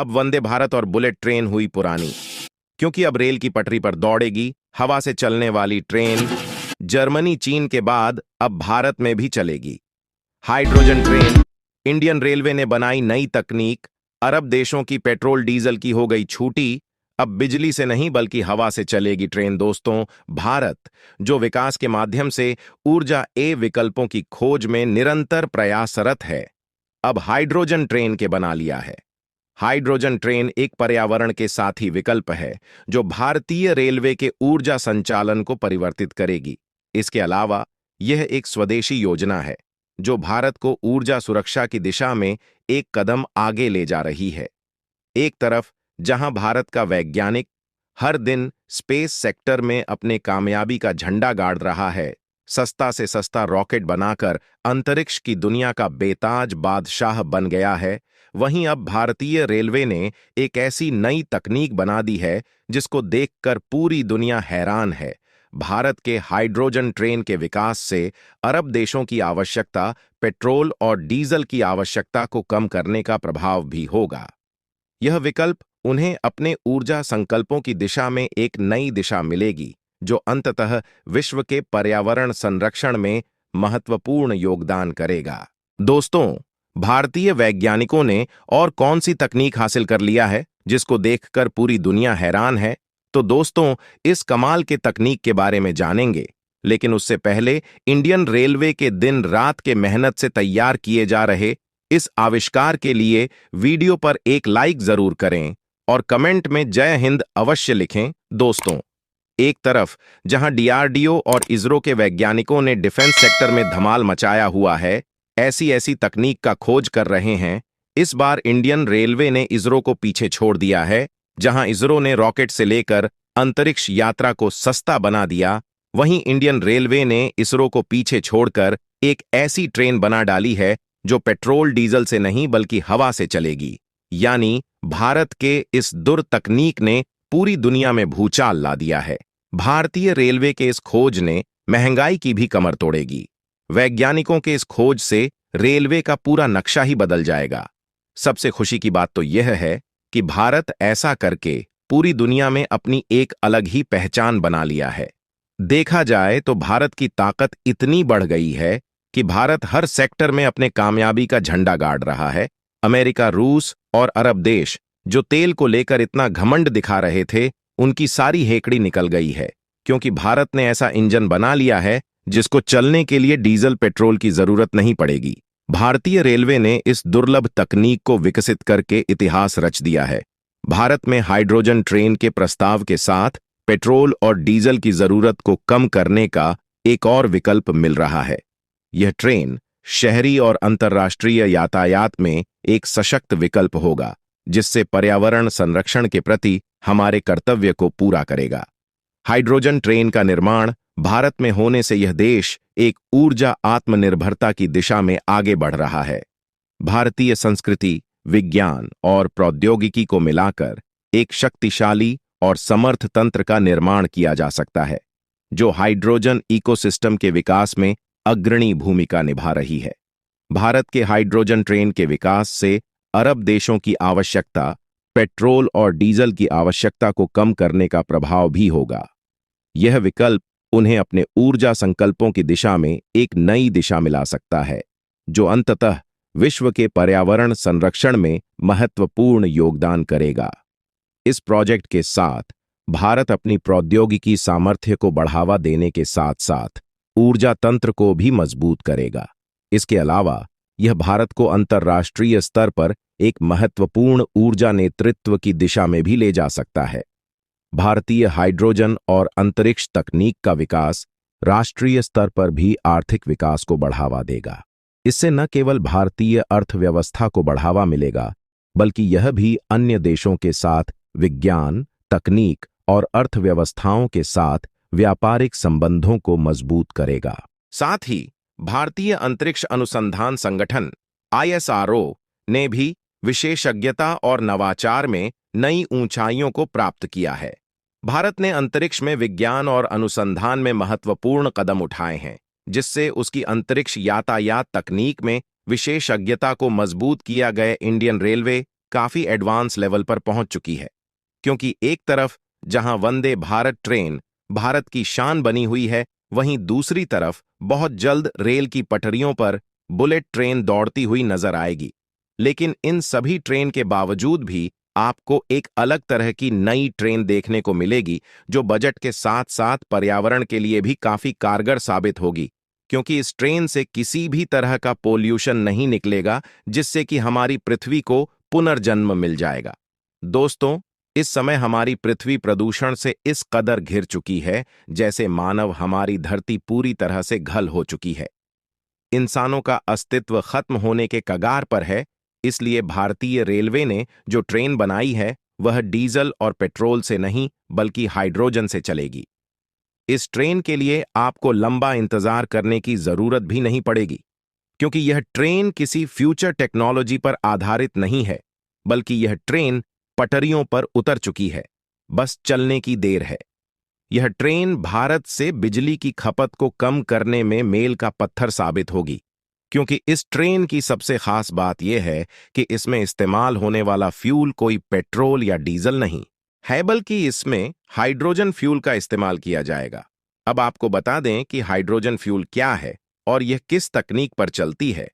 अब वंदे भारत और bullet train हुई पुरानी, क्योंकि अब रेल की पटरी पर दौड़ेगी हवा से चलने वाली ट्रेन। जर्मनी चीन के बाद अब भारत में भी चलेगी हाइड्रोजन ट्रेन। इंडियन रेलवे ने बनाई नई तकनीक, अरब देशों की पेट्रोल डीजल की हो गई छूटी। अब बिजली से नहीं बल्कि हवा से चलेगी ट्रेन। दोस्तों, भारत जो विकास के माध्यम से ऊर्जा ए विकल्पों की खोज में निरंतर प्रयासरत है, अब हाइड्रोजन ट्रेन के बना लिया है। हाइड्रोजन ट्रेन एक पर्यावरण के साथी विकल्प है जो भारतीय रेलवे के ऊर्जा संचालन को परिवर्तित करेगी। इसके अलावा यह एक स्वदेशी योजना है जो भारत को ऊर्जा सुरक्षा की दिशा में एक कदम आगे ले जा रही है। एक तरफ जहां भारत का वैज्ञानिक हर दिन स्पेस सेक्टर में अपने कामयाबी का झंडा गाड़ रहा है, सस्ता से सस्ता रॉकेट बनाकर अंतरिक्ष की दुनिया का बेताज बादशाह बन गया है, वहीं अब भारतीय रेलवे ने एक ऐसी नई तकनीक बना दी है जिसको देखकर पूरी दुनिया हैरान है। भारत के हाइड्रोजन ट्रेन के विकास से अरब देशों की आवश्यकता पेट्रोल और डीजल की आवश्यकता को कम करने का प्रभाव भी होगा। यह विकल्प उन्हें अपने ऊर्जा संकल्पों की दिशा में एक नई दिशा मिलेगी जो अंततः विश्व के पर्यावरण संरक्षण में महत्वपूर्ण योगदान करेगा। दोस्तों, भारतीय वैज्ञानिकों ने और कौन सी तकनीक हासिल कर लिया है जिसको देखकर पूरी दुनिया हैरान है? तो दोस्तों, इस कमाल के तकनीक के बारे में जानेंगे, लेकिन उससे पहले इंडियन रेलवे के दिन रात के मेहनत से तैयार किए जा रहे इस आविष्कार के लिए वीडियो पर एक लाइक जरूर करें और कमेंट में जय हिंद अवश्य लिखें। दोस्तों, एक तरफ जहां डीआरडीओ और इसरो के वैज्ञानिकों ने डिफेंस सेक्टर में धमाल मचाया हुआ है, ऐसी ऐसी तकनीक का खोज कर रहे हैं, इस बार इंडियन रेलवे ने इसरो को पीछे छोड़ दिया है। जहां इसरो ने रॉकेट से लेकर अंतरिक्ष यात्रा को सस्ता बना दिया, वहीं इंडियन रेलवे ने इसरो को पीछे छोड़कर एक ऐसी ट्रेन बना डाली है जो पेट्रोल डीजल से नहीं बल्कि हवा से चलेगी। यानी भारत के इस दुर तकनीक ने पूरी दुनिया में भूचाल ला दिया है। भारतीय रेलवे के इस खोज ने महंगाई की भी कमर तोड़ेगी। वैज्ञानिकों के इस खोज से रेलवे का पूरा नक्शा ही बदल जाएगा। सबसे खुशी की बात तो यह है कि भारत ऐसा करके पूरी दुनिया में अपनी एक अलग ही पहचान बना लिया है। देखा जाए तो भारत की ताकत इतनी बढ़ गई है कि भारत हर सेक्टर में अपने कामयाबी का झंडा गाड़ रहा है। अमेरिका, रूस और अरब देश जो तेल को लेकर इतना घमंड दिखा रहे थे, उनकी सारी हेकड़ी निकल गई है, क्योंकि भारत ने ऐसा इंजन बना लिया है जिसको चलने के लिए डीजल पेट्रोल की जरूरत नहीं पड़ेगी। भारतीय रेलवे ने इस दुर्लभ तकनीक को विकसित करके इतिहास रच दिया है। भारत में हाइड्रोजन ट्रेन के प्रस्ताव के साथ पेट्रोल और डीजल की जरूरत को कम करने का एक और विकल्प मिल रहा है। यह ट्रेन शहरी और अंतर्राष्ट्रीय यातायात में एक सशक्त विकल्प होगा, जिससे पर्यावरण संरक्षण के प्रति हमारे कर्तव्य को पूरा करेगा। हाइड्रोजन ट्रेन का निर्माण भारत में होने से यह देश एक ऊर्जा आत्मनिर्भरता की दिशा में आगे बढ़ रहा है। भारतीय संस्कृति, विज्ञान और प्रौद्योगिकी को मिलाकर एक शक्तिशाली और समर्थ तंत्र का निर्माण किया जा सकता है, जो हाइड्रोजन इकोसिस्टम के विकास में अग्रणी भूमिका निभा रही है। भारत के हाइड्रोजन ट्रेन के विकास से अरब देशों की आवश्यकता पेट्रोल और डीजल की आवश्यकता को कम करने का प्रभाव भी होगा। यह विकल्प उन्हें अपने ऊर्जा संकल्पों की दिशा में एक नई दिशा मिला सकता है, जो अंततः विश्व के पर्यावरण संरक्षण में महत्वपूर्ण योगदान करेगा। इस प्रोजेक्ट के साथ भारत अपनी प्रौद्योगिकी सामर्थ्य को बढ़ावा देने के साथ साथ ऊर्जा तंत्र को भी मजबूत करेगा। इसके अलावा यह भारत को अंतर्राष्ट्रीय स्तर पर एक महत्वपूर्ण ऊर्जा नेतृत्व की दिशा में भी ले जा सकता है। भारतीय हाइड्रोजन और अंतरिक्ष तकनीक का विकास राष्ट्रीय स्तर पर भी आर्थिक विकास को बढ़ावा देगा। इससे न केवल भारतीय अर्थव्यवस्था को बढ़ावा मिलेगा, बल्कि यह भी अन्य देशों के साथ विज्ञान, तकनीक और अर्थव्यवस्थाओं के साथ व्यापारिक संबंधों को मजबूत करेगा। साथ ही भारतीय अंतरिक्ष अनुसंधान संगठन ISRO ने भी विशेषज्ञता और नवाचार में नई ऊंचाइयों को प्राप्त किया है। भारत ने अंतरिक्ष में विज्ञान और अनुसंधान में महत्वपूर्ण कदम उठाए हैं, जिससे उसकी अंतरिक्ष यातायात तकनीक में विशेषज्ञता को मजबूत किया गया। इंडियन रेलवे काफी एडवांस लेवल पर पहुंच चुकी है, क्योंकि एक तरफ जहां वंदे भारत ट्रेन भारत की शान बनी हुई है, वहीं दूसरी तरफ बहुत जल्द रेल की पटरियों पर बुलेट ट्रेन दौड़ती हुई नजर आएगी। लेकिन इन सभी ट्रेन के बावजूद भी आपको एक अलग तरह की नई ट्रेन देखने को मिलेगी, जो बजट के साथ साथ पर्यावरण के लिए भी काफी कारगर साबित होगी, क्योंकि इस ट्रेन से किसी भी तरह का पोल्यूशन नहीं निकलेगा, जिससे कि हमारी पृथ्वी को पुनर्जन्म मिल जाएगा। दोस्तों, इस समय हमारी पृथ्वी प्रदूषण से इस कदर घिर चुकी है, जैसे मानव हमारी धरती पूरी तरह से घल हो चुकी है। इंसानों का अस्तित्व खत्म होने के कगार पर है, इसलिए भारतीय रेलवे ने जो ट्रेन बनाई है, वह डीजल और पेट्रोल से नहीं बल्कि हाइड्रोजन से चलेगी। इस ट्रेन के लिए आपको लंबा इंतजार करने की जरूरत भी नहीं पड़ेगी, क्योंकि यह ट्रेन किसी फ्यूचर टेक्नोलॉजी पर आधारित नहीं है, बल्कि यह ट्रेन पटरियों पर उतर चुकी है, बस चलने की देर है। यह ट्रेन भारत से बिजली की खपत को कम करने में मील का पत्थर साबित होगी, क्योंकि इस ट्रेन की सबसे खास बात यह है कि इसमें इस्तेमाल होने वाला फ्यूल कोई पेट्रोल या डीजल नहीं है, बल्कि इसमें हाइड्रोजन फ्यूल का इस्तेमाल किया जाएगा। अब आपको बता दें कि हाइड्रोजन फ्यूल क्या है और यह किस तकनीक पर चलती है।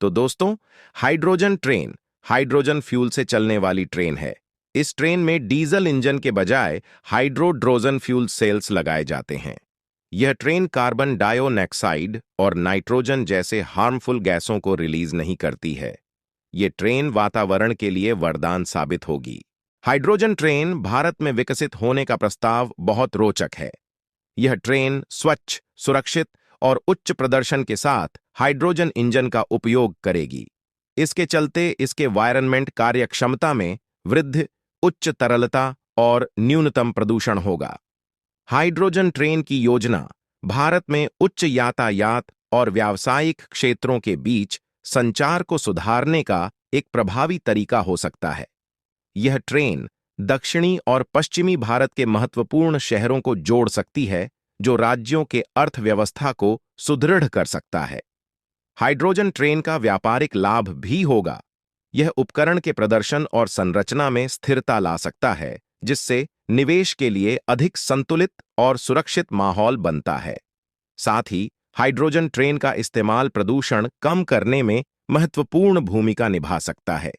तो दोस्तों, हाइड्रोजन ट्रेन हाइड्रोजन फ्यूल से चलने वाली ट्रेन है। इस ट्रेन में डीजल इंजन के बजाय हाइड्रोड्रोजन फ्यूल सेल्स लगाए जाते हैं। यह ट्रेन कार्बन डाइऑक्साइड और नाइट्रोजन जैसे हार्मफुल गैसों को रिलीज नहीं करती है। यह ट्रेन वातावरण के लिए वरदान साबित होगी। हाइड्रोजन ट्रेन भारत में विकसित होने का प्रस्ताव बहुत रोचक है। यह ट्रेन स्वच्छ, सुरक्षित और उच्च प्रदर्शन के साथ हाइड्रोजन इंजन का उपयोग करेगी। इसके चलते इसके वायरनमेंट कार्यक्षमता में वृद्धि, उच्च तरलता और न्यूनतम प्रदूषण होगा। हाइड्रोजन ट्रेन की योजना भारत में उच्च यातायात और व्यावसायिक क्षेत्रों के बीच संचार को सुधारने का एक प्रभावी तरीका हो सकता है। यह ट्रेन दक्षिणी और पश्चिमी भारत के महत्वपूर्ण शहरों को जोड़ सकती है, जो राज्यों के अर्थव्यवस्था को सुदृढ़ कर सकता है। हाइड्रोजन ट्रेन का व्यापारिक लाभ भी होगा। यह उपकरण के प्रदर्शन और संरचना में स्थिरता ला सकता है, जिससे निवेश के लिए अधिक संतुलित और सुरक्षित माहौल बनता है। साथ ही हाइड्रोजन ट्रेन का इस्तेमाल प्रदूषण कम करने में महत्वपूर्ण भूमिका निभा सकता है।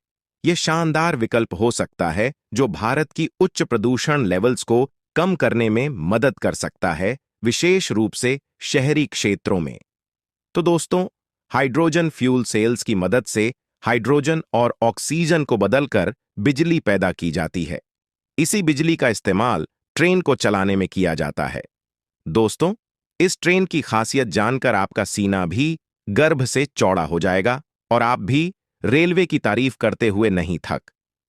यह शानदार विकल्प हो सकता है, जो भारत की उच्च प्रदूषण लेवल्स को कम करने में मदद कर सकता है, विशेष रूप से शहरी क्षेत्रों में। तो दोस्तों, हाइड्रोजन फ्यूल सेल्स की मदद से हाइड्रोजन और ऑक्सीजन को बदलकर बिजली पैदा की जाती है। इसी बिजली का इस्तेमाल ट्रेन को चलाने में किया जाता है। दोस्तों, इस ट्रेन की खासियत जानकर आपका सीना भी गर्व से चौड़ा हो जाएगा और आप भी रेलवे की तारीफ करते हुए नहीं थक।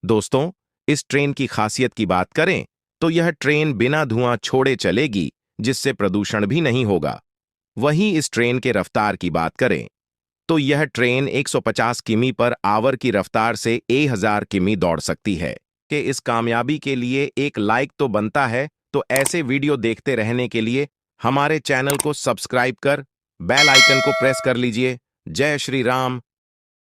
दोस्तों, इस ट्रेन की खासियत की बात करें तो यह ट्रेन बिना धुआं छोड़े चलेगी, जिससे प्रदूषण भी नहीं होगा। वहीं इस ट्रेन के रफ्तार की बात करें तो यह ट्रेन 150 किमी पर आवर की रफ्तार से 1000 किमी दौड़ सकती है। कि इस कामयाबी के लिए एक लाइक तो बनता है, तो ऐसे वीडियो देखते रहने के लिए हमारे चैनल को सब्सक्राइब कर बेल आइकन को प्रेस कर लीजिए। जय श्री राम,